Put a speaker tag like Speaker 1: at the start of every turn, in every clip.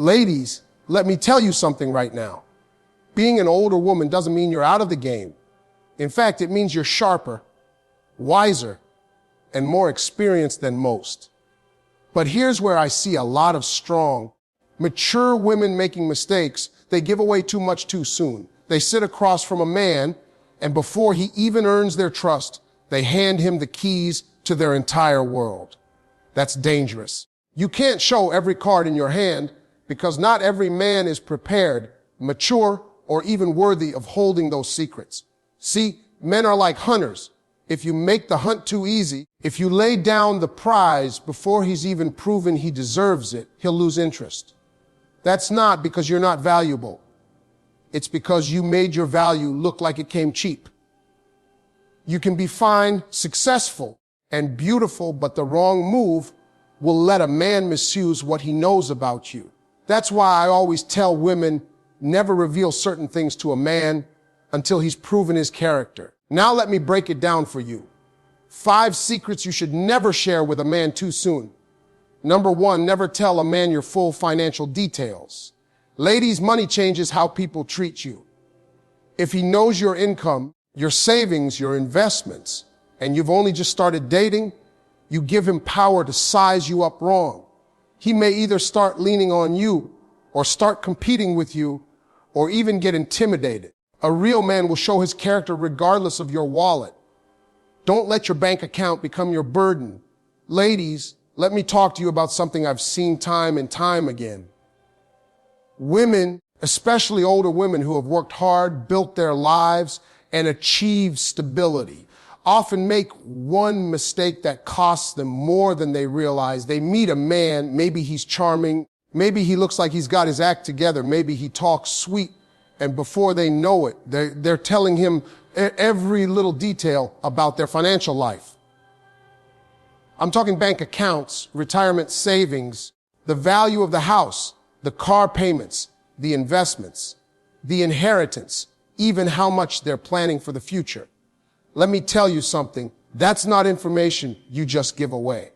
Speaker 1: Ladies, let me tell you something right now. Being an older woman doesn't mean you're out of the game. In fact, it means you're sharper, wiser, and more experienced than most. But here's where I see a lot of strong, mature women making mistakes. They give away too much too soon. They sit across from a man, and before he even earns their trust, they hand him the keys to their entire world. That's dangerous. You can't show every card in your hand because not every man is prepared, mature, or even worthy of holding those secrets. See, men are like hunters. If you make the hunt too easy, if you lay down the prize before he's even proven he deserves it, he'll lose interest. That's not because you're not valuable. It's because you made your value look like it came cheap. You can be fine, successful, and beautiful, but the wrong move will let a man misuse what he knows about you. That's why I always tell women, never reveal certain things to a man until he's proven his character. Now let me break it down for you. 5 secrets you should never share with a man too soon. Number 1, never tell a man your full financial details. Ladies, money changes how people treat you. If he knows your income, your savings, your investments, and you've only just started dating, you give him power to size you up wrong. He may either start leaning on you or start competing with you or even get intimidated. A real man will show his character regardless of your wallet. Don't let your bank account become your burden. Ladies, let me talk to you about something I've seen time and time again. Women, especially older women who have worked hard, built their lives, and achieved stability, often make one mistake that costs them more than they realize. They meet a man, maybe he's charming, maybe he looks like he's got his act together, maybe he talks sweet, and before they know it, they're telling him every little detail about their financial life. I'm talking bank accounts, retirement savings, the value of the house, the car payments, the investments, the inheritance, even how much they're planning for the future. Let me tell you something. That's not information you just give away.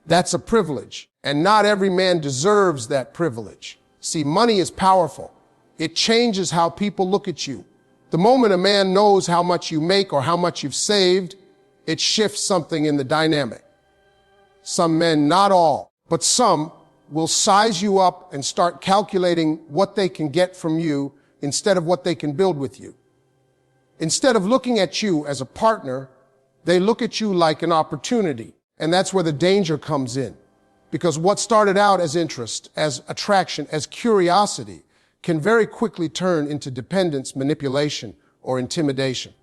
Speaker 1: That's a privilege, and not every man deserves that privilege. See, money is powerful. It changes how people look at you. The moment a man knows how much you make or how much you've saved, it shifts something in the dynamic. Some men, not all, but some, will size you up and start calculating what they can get from you instead of what they can build with you. Instead of looking at you as a partner, they look at you like an opportunity. And that's where the danger comes in. Because what started out as interest, as attraction, as curiosity, can very quickly turn into dependence, manipulation, or intimidation.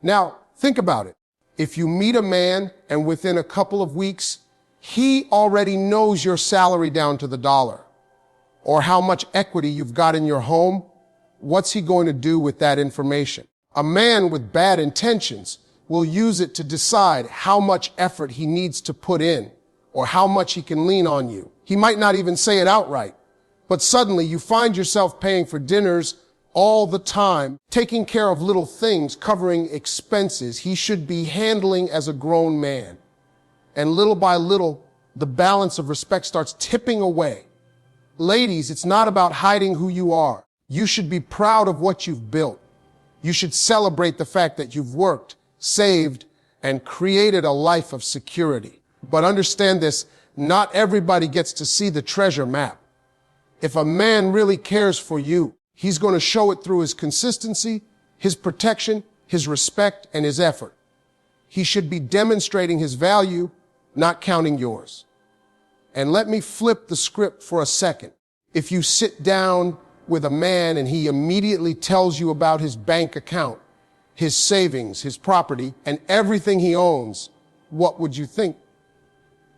Speaker 1: Now, think about it. If you meet a man and within a couple of weeks, he already knows your salary down to the dollar, or how much equity you've got in your home, what's he going to do with that information? A man with bad intentions will use it to decide how much effort he needs to put in, or how much he can lean on you. He might not even say it outright, but suddenly you find yourself paying for dinners all the time, taking care of little things, covering expenses he should be handling as a grown man. And little by little, the balance of respect starts tipping away. Ladies, it's not about hiding who you are. You should be proud of what you've built. You should celebrate the fact that you've worked, saved, and created a life of security. But understand this, not everybody gets to see the treasure map. If a man really cares for you, he's going to show it through his consistency, his protection, his respect, and his effort. He should be demonstrating his value, not counting yours. And let me flip the script for a second. If you sit down with a man and he immediately tells you about his bank account, his savings, his property, and everything he owns, what would you think?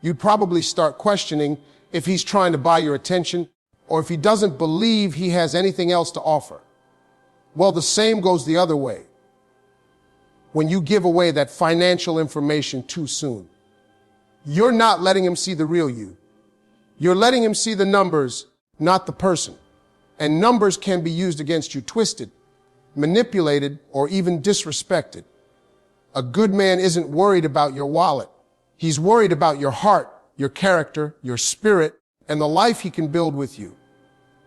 Speaker 1: You'd probably start questioning if he's trying to buy your attention or if he doesn't believe he has anything else to offer. Well, the same goes the other way. When you give away that financial information too soon, you're not letting him see the real you. You're letting him see the numbers, not the person. And numbers can be used against you, twisted, manipulated, or even disrespected. A good man isn't worried about your wallet. He's worried about your heart, your character, your spirit, and the life he can build with you.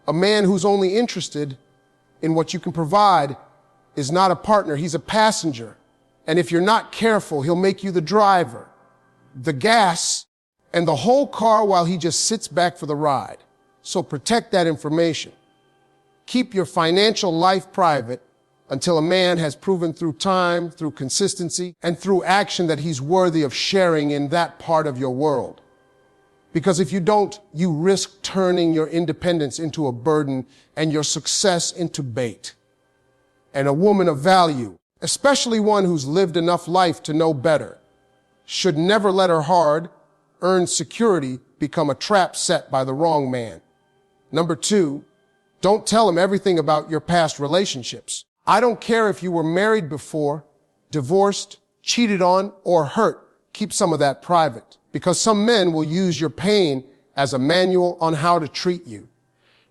Speaker 1: A man who's only interested in what you can provide is not a partner, he's a passenger. And if you're not careful, he'll make you the driver, the gas, and the whole car while he just sits back for the ride. So protect that information. Keep your financial life private until a man has proven through time, through consistency, and through action that he's worthy of sharing in that part of your world. Because if you don't, you risk turning your independence into a burden and your success into bait. And a woman of value, especially one who's lived enough life to know better, should never let her hard-earned security become a trap set by the wrong man. Number 2, don't tell him everything about your past relationships. I don't care if you were married before, divorced, cheated on, or hurt. Keep some of that private, because some men will use your pain as a manual on how to treat you.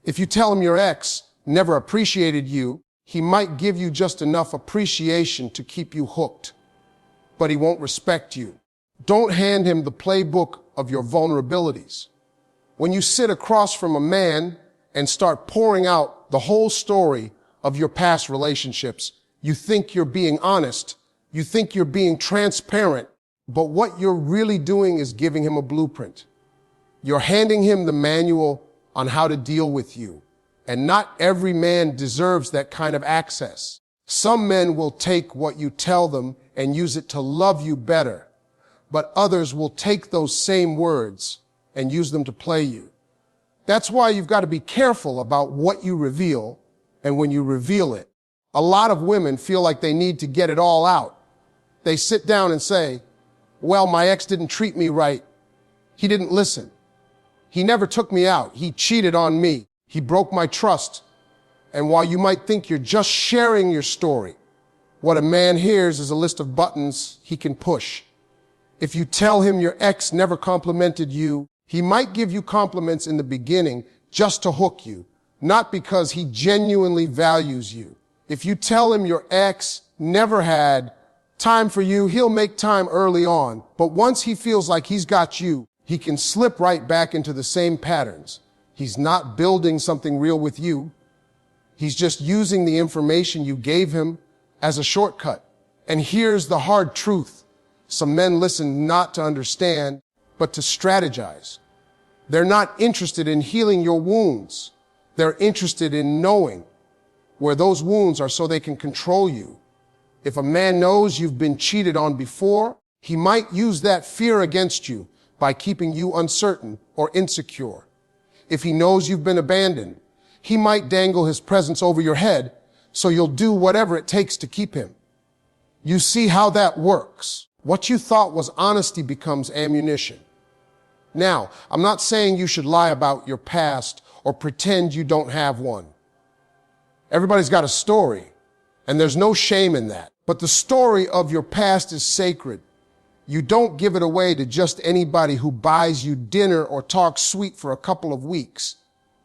Speaker 1: If you tell him your ex never appreciated you, he might give you just enough appreciation to keep you hooked, but he won't respect you. Don't hand him the playbook of your vulnerabilities. When you sit across from a man and start pouring out the whole story of your past relationships, you think you're being honest, you think you're being transparent, but what you're really doing is giving him a blueprint. You're handing him the manual on how to deal with you. And not every man deserves that kind of access. Some men will take what you tell them and use it to love you better, but others will take those same words and use them to play you. That's why you've got to be careful about what you reveal and when you reveal it. A lot of women feel like they need to get it all out. They sit down and say, well, my ex didn't treat me right. He didn't listen. He never took me out. He cheated on me. He broke my trust. And while you might think you're just sharing your story, what a man hears is a list of buttons he can push. If you tell him your ex never complimented you, he might give you compliments in the beginning just to hook you, not because he genuinely values you. If you tell him your ex never had time for you, he'll make time early on. But once he feels like he's got you, he can slip right back into the same patterns. He's not building something real with you. He's just using the information you gave him as a shortcut. And here's the hard truth. Some men listen not to understand, but to strategize. They're not interested in healing your wounds. They're interested in knowing where those wounds are so they can control you. If a man knows you've been cheated on before, he might use that fear against you by keeping you uncertain or insecure. If he knows you've been abandoned, he might dangle his presence over your head so you'll do whatever it takes to keep him. You see how that works. What you thought was honesty becomes ammunition. Now, I'm not saying you should lie about your past or pretend you don't have one. Everybody's got a story, and there's no shame in that. But the story of your past is sacred. You don't give it away to just anybody who buys you dinner or talks sweet for a couple of weeks.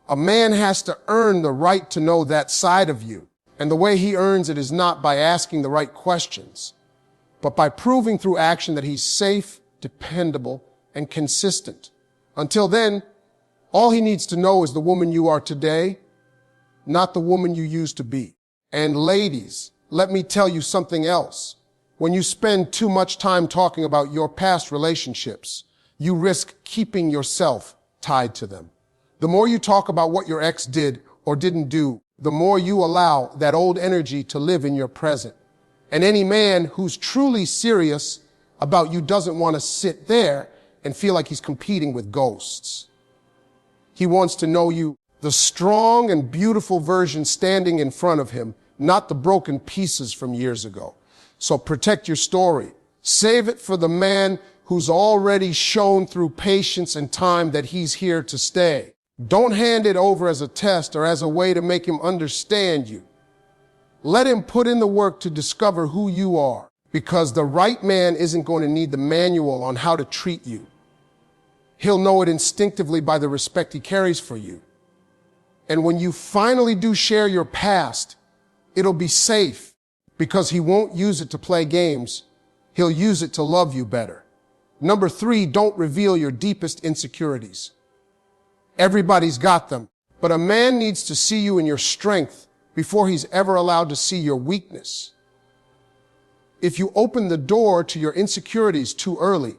Speaker 1: A man has to earn the right to know that side of you. And the way he earns it is not by asking the right questions, but by proving through action that he's safe, dependable, and consistent. Until then, all he needs to know is the woman you are today, not the woman you used to be. And ladies, let me tell you something else. When you spend too much time talking about your past relationships, you risk keeping yourself tied to them. The more you talk about what your ex did or didn't do, the more you allow that old energy to live in your present. And any man who's truly serious about you doesn't want to sit there and feel like he's competing with ghosts. He wants to know you, the strong and beautiful version standing in front of him, not the broken pieces from years ago. So protect your story. Save it for the man who's already shown through patience and time that he's here to stay. Don't hand it over as a test or as a way to make him understand you. Let him put in the work to discover who you are, because the right man isn't going to need the manual on how to treat you. He'll know it instinctively by the respect he carries for you. And when you finally do share your past, it'll be safe, because he won't use it to play games. He'll use it to love you better. Number 3, don't reveal your deepest insecurities. Everybody's got them. But a man needs to see you in your strength before he's ever allowed to see your weakness. If you open the door to your insecurities too early,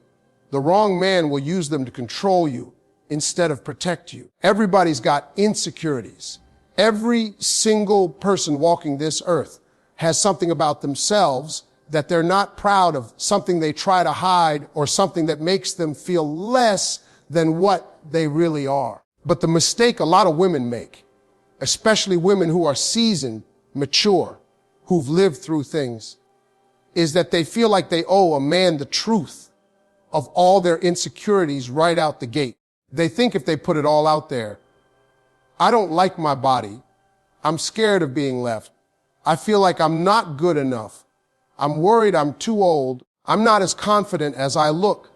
Speaker 1: the wrong man will use them to control you instead of protect you. Everybody's got insecurities. Every single person walking this earth has something about themselves that they're not proud of, something they try to hide, or something that makes them feel less than what they really are. But the mistake a lot of women make, especially women who are seasoned, mature, who've lived through things, is that they feel like they owe a man the truth of all their insecurities right out the gate. They think if they put it all out there, I don't like my body. I'm scared of being left. I feel like I'm not good enough. I'm worried I'm too old. I'm not as confident as I look.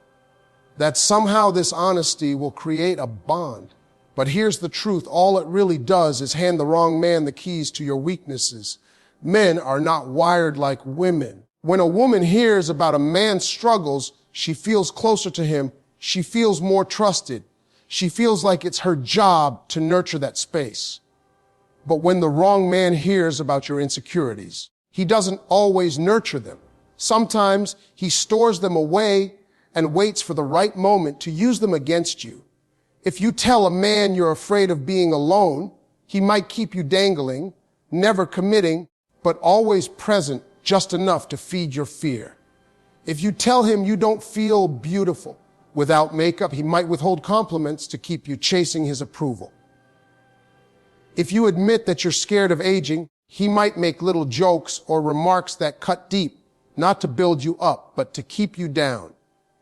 Speaker 1: That somehow this honesty will create a bond. But here's the truth. All it really does is hand the wrong man the keys to your weaknesses. Men are not wired like women. When a woman hears about a man's struggles, she feels closer to him. She feels more trusted. She feels like it's her job to nurture that space. But when the wrong man hears about your insecurities, he doesn't always nurture them. Sometimes he stores them away and waits for the right moment to use them against you. If you tell a man you're afraid of being alone, he might keep you dangling, never committing, but always present just enough to feed your fear. If you tell him you don't feel beautiful without makeup, he might withhold compliments to keep you chasing his approval. If you admit that you're scared of aging, he might make little jokes or remarks that cut deep, not to build you up, but to keep you down.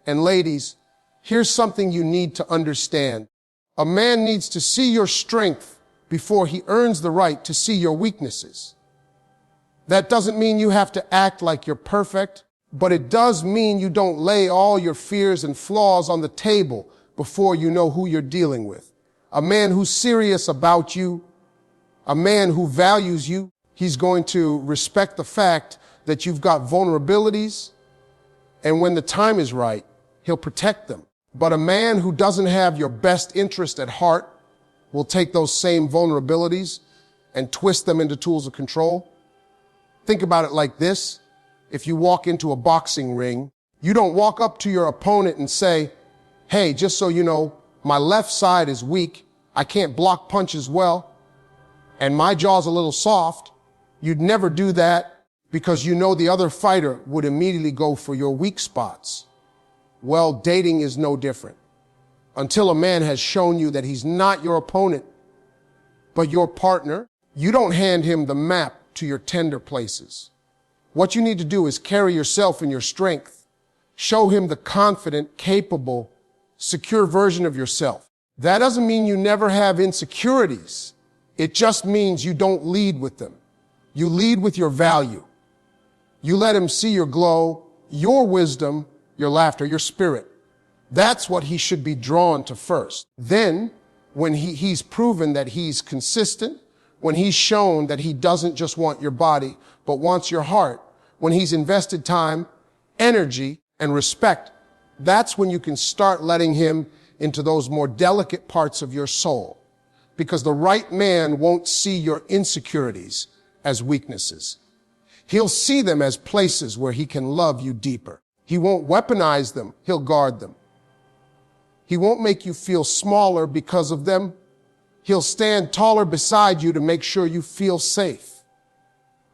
Speaker 1: And ladies, here's something you need to understand. A man needs to see your strength before he earns the right to see your weaknesses. That doesn't mean you have to act like you're perfect, but it does mean you don't lay all your fears and flaws on the table before you know who you're dealing with. A man who's serious about you, a man who values you, he's going to respect the fact that you've got vulnerabilities, and when the time is right, he'll protect them. But a man who doesn't have your best interest at heart will take those same vulnerabilities and twist them into tools of control. Think about it like this. If you walk into a boxing ring, you don't walk up to your opponent and say, hey, just so you know, my left side is weak. I can't block punches well, and my jaw's a little soft. You'd never do that because you know the other fighter would immediately go for your weak spots. Well, dating is no different. Until a man has shown you that he's not your opponent, but your partner, you don't hand him the map to your tender places. What you need to do is carry yourself in your strength. Show him the confident, capable, secure version of yourself. That doesn't mean you never have insecurities. It just means you don't lead with them. You lead with your value. You let him see your glow, your wisdom, your laughter, your spirit. That's what he should be drawn to first. Then, when he's proven that he's consistent, when he's shown that he doesn't just want your body, but wants your heart, when he's invested time, energy, and respect, that's when you can start letting him into those more delicate parts of your soul. Because the right man won't see your insecurities as weaknesses. He'll see them as places where he can love you deeper. He won't weaponize them, he'll guard them. He won't make you feel smaller because of them. He'll stand taller beside you to make sure you feel safe.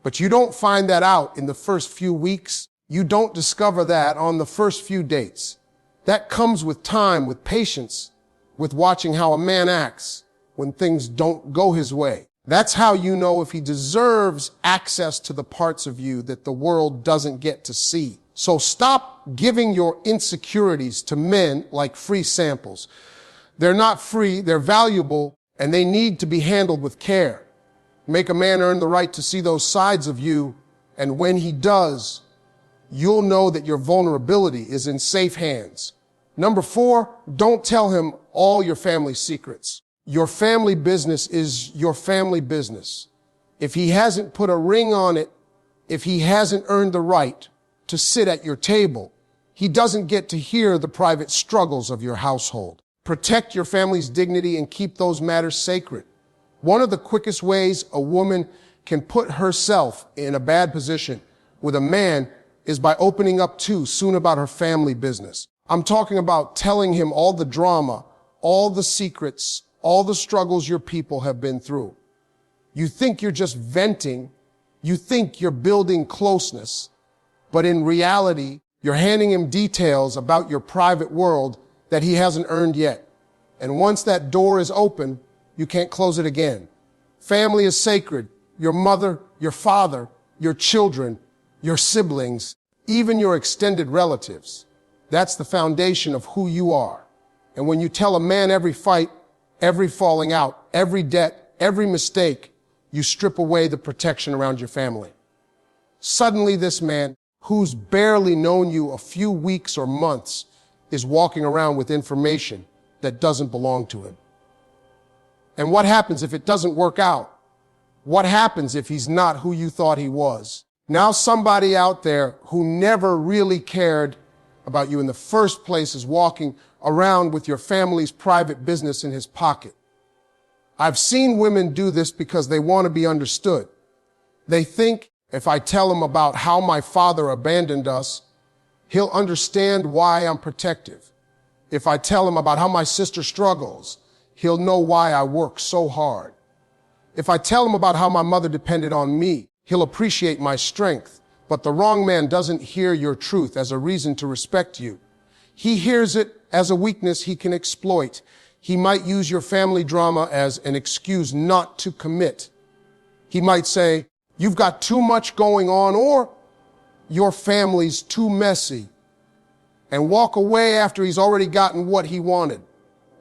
Speaker 1: But you don't find that out in the first few weeks. You don't discover that on the first few dates. That comes with time, with patience, with watching how a man acts when things don't go his way. That's how you know if he deserves access to the parts of you that the world doesn't get to see. So stop giving your insecurities to men like free samples. They're not free, they're valuable, and they need to be handled with care. Make a man earn the right to see those sides of you, and when he does, you'll know that your vulnerability is in safe hands. Number 4, don't tell him all your family secrets. Your family business is your family business. If he hasn't put a ring on it, if he hasn't earned the right to sit at your table, he doesn't get to hear the private struggles of your household. Protect your family's dignity and keep those matters sacred. One of the quickest ways a woman can put herself in a bad position with a man is by opening up too soon about her family business. I'm talking about telling him all the drama, all the secrets, all the struggles your people have been through. You think you're just venting. You think you're building closeness. But in reality, you're handing him details about your private world that he hasn't earned yet. And once that door is open, you can't close it again. Family is sacred. Your mother, your father, your children, your siblings, even your extended relatives. That's the foundation of who you are. And when you tell a man every fight, every falling out, every debt, every mistake, you strip away the protection around your family. Suddenly this man, who's barely known you a few weeks or months, is walking around with information that doesn't belong to him. And what happens if it doesn't work out? What happens if he's not who you thought he was? Now somebody out there who never really cared about you in the first place is walking around with your family's private business in his pocket. I've seen women do this because they want to be understood. They think if I tell him about how my father abandoned us, he'll understand why I'm protective. If I tell him about how my sister struggles, he'll know why I work so hard. If I tell him about how my mother depended on me, he'll appreciate my strength. But the wrong man doesn't hear your truth as a reason to respect you. He hears it as a weakness he can exploit. He might use your family drama as an excuse not to commit. He might say, you've got too much going on, or your family's too messy, and walk away after he's already gotten what he wanted.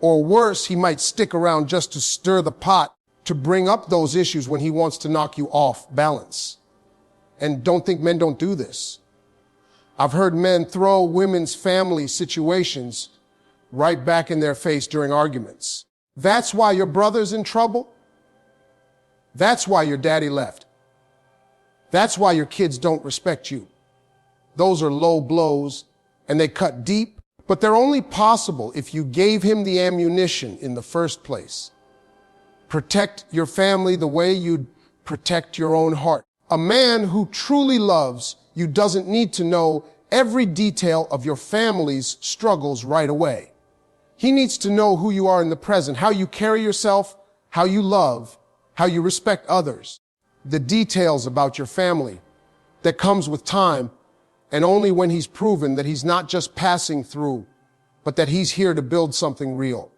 Speaker 1: Or worse, he might stick around just to stir the pot, to bring up those issues when he wants to knock you off balance. And don't think men don't do this. I've heard men throw women's family situations right back in their face during arguments. That's why your brother's in trouble. That's why your daddy left. That's why your kids don't respect you. Those are low blows, and they cut deep, but they're only possible if you gave him the ammunition in the first place. Protect your family the way you'd protect your own heart. A man who truly loves you doesn't need to know every detail of your family's struggles right away. He needs to know who you are in the present, how you carry yourself, how you love, how you respect others. The details about your family that comes with time, and only when he's proven that he's not just passing through, but that he's here to build something real.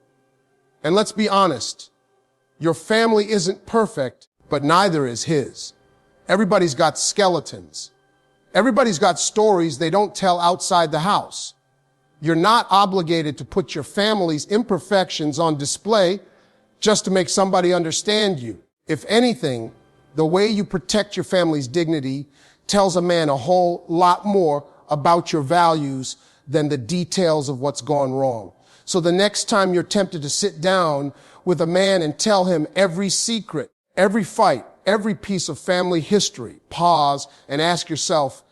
Speaker 1: And let's be honest, your family isn't perfect, but neither is his. Everybody's got skeletons. Everybody's got stories they don't tell outside the house. You're not obligated to put your family's imperfections on display just to make somebody understand you. If anything, the way you protect your family's dignity tells a man a whole lot more about your values than the details of what's gone wrong. So the next time you're tempted to sit down with a man and tell him every secret, every fight, every piece of family history, pause and ask yourself,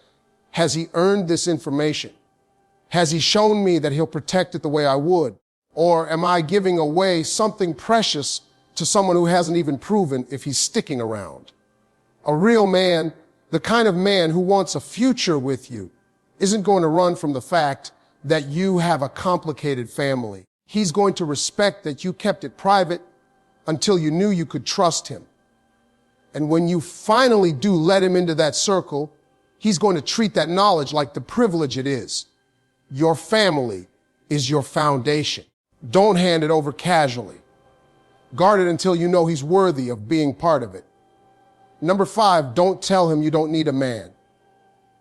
Speaker 1: has he earned this information? Has he shown me that he'll protect it the way I would? Or am I giving away something precious to someone who hasn't even proven if he's sticking around? A real man, the kind of man who wants a future with you, isn't going to run from the fact that you have a complicated family. He's going to respect that you kept it private until you knew you could trust him. And when you finally do let him into that circle, he's going to treat that knowledge like the privilege it is. Your family is your foundation. Don't hand it over casually. Guard it until you know he's worthy of being part of it. Number 5, don't tell him you don't need a man.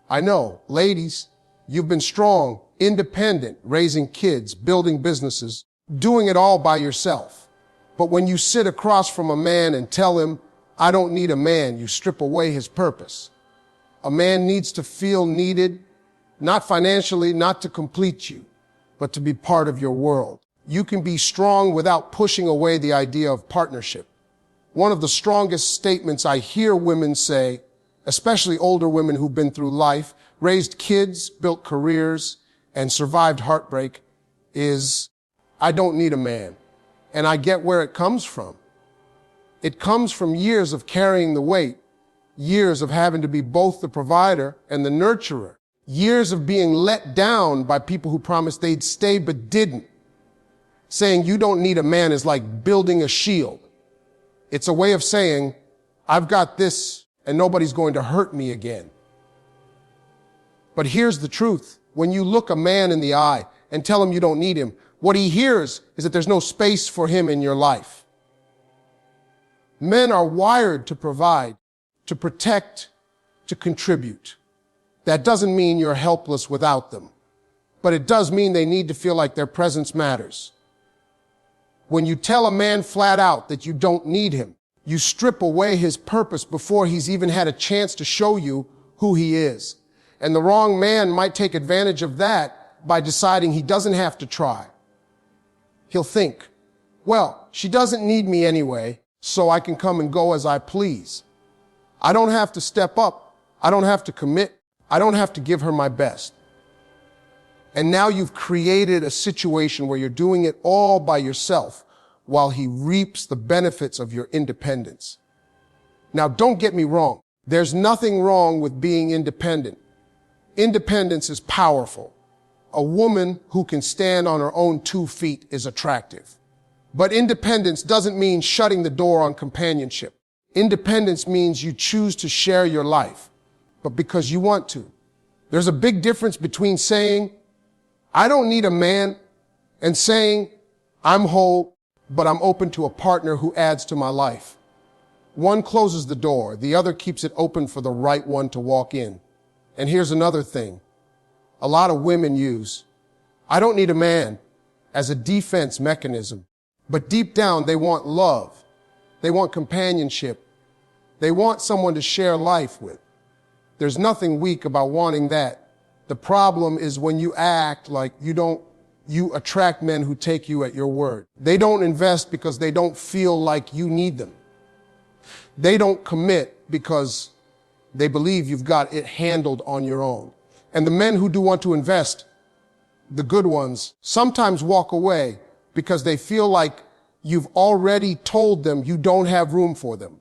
Speaker 1: I know, ladies, you've been strong, independent, raising kids, building businesses, doing it all by yourself. But when you sit across from a man and tell him, I don't need a man, you strip away his purpose. A man needs to feel needed, not financially, not to complete you, but to be part of your world. You can be strong without pushing away the idea of partnership. One of the strongest statements I hear women say, especially older women who've been through life, raised kids, built careers, and survived heartbreak, is, I don't need a man. And I get where it comes from. It comes from years of carrying the weight, years of having to be both the provider and the nurturer, years of being let down by people who promised they'd stay but didn't. Saying you don't need a man is like building a shield. It's a way of saying, I've got this and nobody's going to hurt me again. But here's the truth. When you look a man in the eye and tell him you don't need him, what he hears is that there's no space for him in your life. Men are wired to provide, to protect, to contribute. That doesn't mean you're helpless without them, but it does mean they need to feel like their presence matters. When you tell a man flat out that you don't need him, you strip away his purpose before he's even had a chance to show you who he is. And the wrong man might take advantage of that by deciding he doesn't have to try. He'll think, well, she doesn't need me anyway, so I can come and go as I please. I don't have to step up. I don't have to commit. I don't have to give her my best. And now you've created a situation where you're doing it all by yourself while he reaps the benefits of your independence. Now, don't get me wrong. There's nothing wrong with being independent. Independence is powerful. A woman who can stand on her own 2 feet is attractive. But independence doesn't mean shutting the door on companionship. Independence means you choose to share your life, but because you want to. There's a big difference between saying, I don't need a man, and saying, I'm whole, but I'm open to a partner who adds to my life. One closes the door, the other keeps it open for the right one to walk in. And here's another thing. A lot of women use, I don't need a man, as a defense mechanism. But deep down, they want love. They want companionship. They want someone to share life with. There's nothing weak about wanting that. The problem is when you act like you attract men who take you at your word. They don't invest because they don't feel like you need them. They don't commit because they believe you've got it handled on your own. And the men who do want to invest, the good ones, sometimes walk away because they feel like you've already told them you don't have room for them.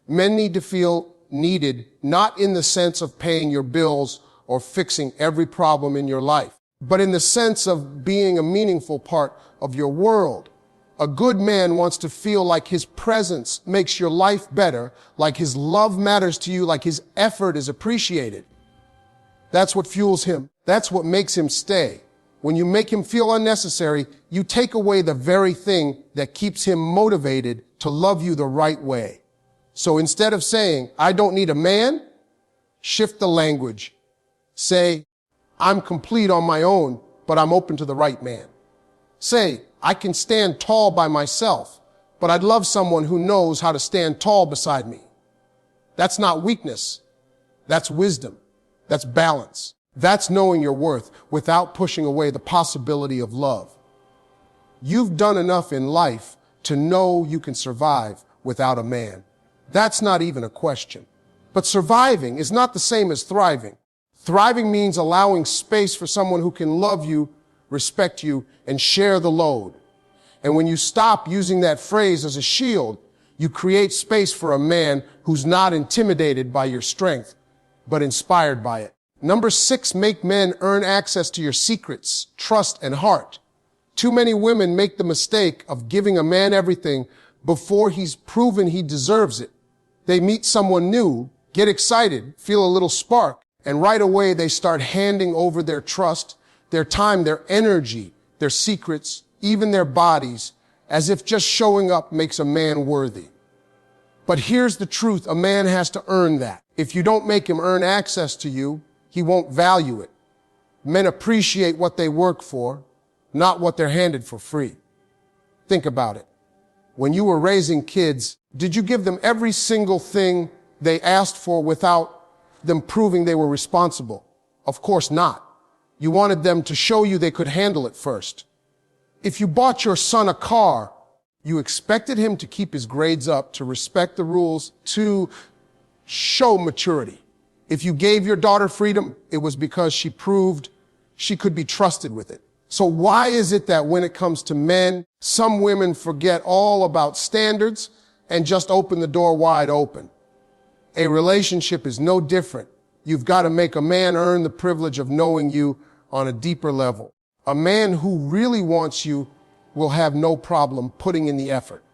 Speaker 1: Men need to feel needed, not in the sense of paying your bills or fixing every problem in your life, but in the sense of being a meaningful part of your world. A good man wants to feel like his presence makes your life better, like his love matters to you, like his effort is appreciated. That's what fuels him. That's what makes him stay. When you make him feel unnecessary, you take away the very thing that keeps him motivated to love you the right way. So instead of saying, I don't need a man, shift the language. Say, I'm complete on my own, but I'm open to the right man. Say, I can stand tall by myself, but I'd love someone who knows how to stand tall beside me. That's not weakness. That's wisdom. That's balance. That's knowing your worth without pushing away the possibility of love. You've done enough in life to know you can survive without a man. That's not even a question. But surviving is not the same as thriving. Thriving means allowing space for someone who can love you, respect you, and share the load. And when you stop using that phrase as a shield, you create space for a man who's not intimidated by your strength, but inspired by it. Number 6, make men earn access to your secrets, trust, and heart. Too many women make the mistake of giving a man everything before he's proven he deserves it. They meet someone new, get excited, feel a little spark, and right away they start handing over their trust, their time, their energy, their secrets, even their bodies, as if just showing up makes a man worthy. But here's the truth, a man has to earn that. If you don't make him earn access to you, he won't value it. Men appreciate what they work for, not what they're handed for free. Think about it. When you were raising kids, did you give them every single thing they asked for without them proving they were responsible? Of course not. You wanted them to show you they could handle it first. If you bought your son a car, you expected him to keep his grades up, to respect the rules, to show maturity. If you gave your daughter freedom, it was because she proved she could be trusted with it. So why is it that when it comes to men, some women forget all about standards and just open the door wide open? A relationship is no different. You've got to make a man earn the privilege of knowing you on a deeper level. A man who really wants you will have no problem putting in the effort.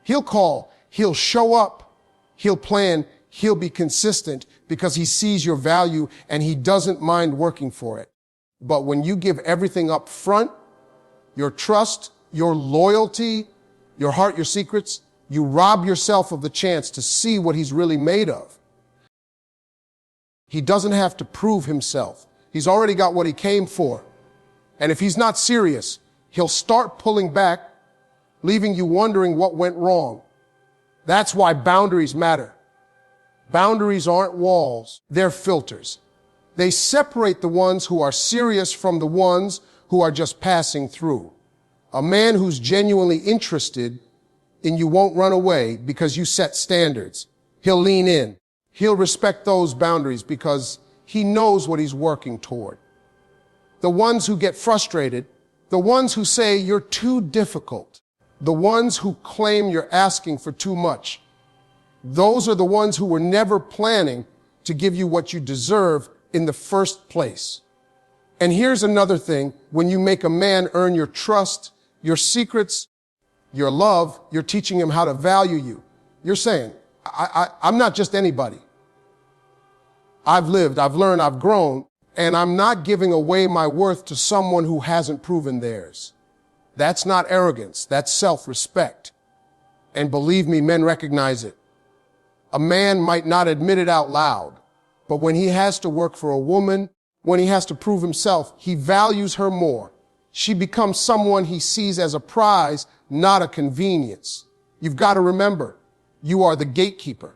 Speaker 1: He'll call, he'll show up, he'll plan, he'll be consistent because he sees your value and he doesn't mind working for it. But when you give everything up front, your trust, your loyalty, your heart, your secrets, you rob yourself of the chance to see what he's really made of. He doesn't have to prove himself. He's already got what he came for. And if he's not serious, he'll start pulling back, leaving you wondering what went wrong. That's why boundaries matter. Boundaries aren't walls, they're filters. They separate the ones who are serious from the ones who are just passing through. A man who's genuinely interested in you won't run away because you set standards. He'll lean in. He'll respect those boundaries because he knows what he's working toward. The ones who get frustrated, the ones who say you're too difficult, the ones who claim you're asking for too much, those are the ones who were never planning to give you what you deserve in the first place. And here's another thing. When you make a man earn your trust, your secrets, your love, you're teaching him how to value you. You're saying, I'm not just anybody. I've lived, I've learned, I've grown, and I'm not giving away my worth to someone who hasn't proven theirs. That's not arrogance. That's self-respect. And believe me, men recognize it. A man might not admit it out loud, but when he has to work for a woman, when he has to prove himself, he values her more. She becomes someone he sees as a prize, not a convenience. You've got to remember, you are the gatekeeper.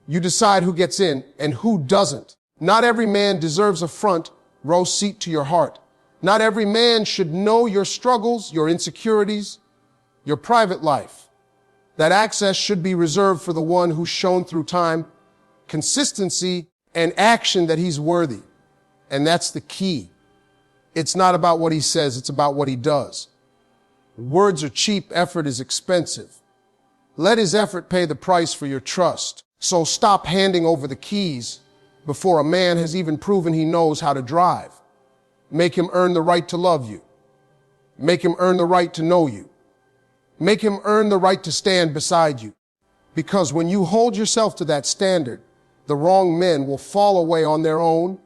Speaker 1: You decide who gets in and who doesn't. Not every man deserves a front row seat to your heart. Not every man should know your struggles, your insecurities, your private life. That access should be reserved for the one who's shown through time, consistency, and action that he's worthy. And that's the key. It's not about what he says, it's about what he does. Words are cheap, effort is expensive. Let his effort pay the price for your trust. So stop handing over the keys before a man has even proven he knows how to drive. Make him earn the right to love you. Make him earn the right to know you. Make him earn the right to stand beside you. Because when you hold yourself to that standard, the wrong men will fall away on their own